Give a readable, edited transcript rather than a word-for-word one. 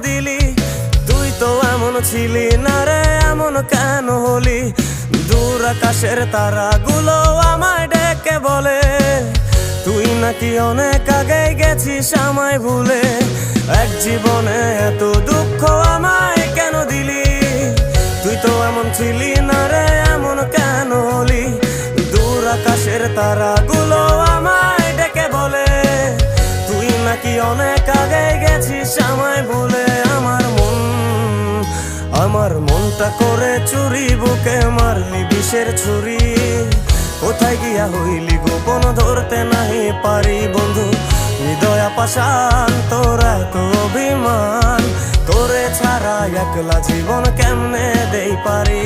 দিলি? তুই তো এমন ছিলি না রে, এমন কেন হলি? দূর আকাশের তারাগুলো আমায় ডেকে বলে তুই নাকি অনেক আগে গেছিস আমায় ভুলে। এক জীবনে এত দুঃখ আমায় কেন দিলি? তুই তো এমন ছিলি না রে, এমন কেন হলি? দূর আকাশের তারাগুলো আমায় ডেকে বলে তুই নাকি অনেক আগে গেছিস আমায় ভুলে। আমার মনটা করে চুরি, বুকে মারলি বিষের ছুরি। কোথায় গিয়া হইলি গোপন ধরতে নাহি পারি বন্ধু। হৃদয় পাষাণ তোর এত অভিমান, তোরে ছাড়া একলা জীবন কেমনে দেই পারি?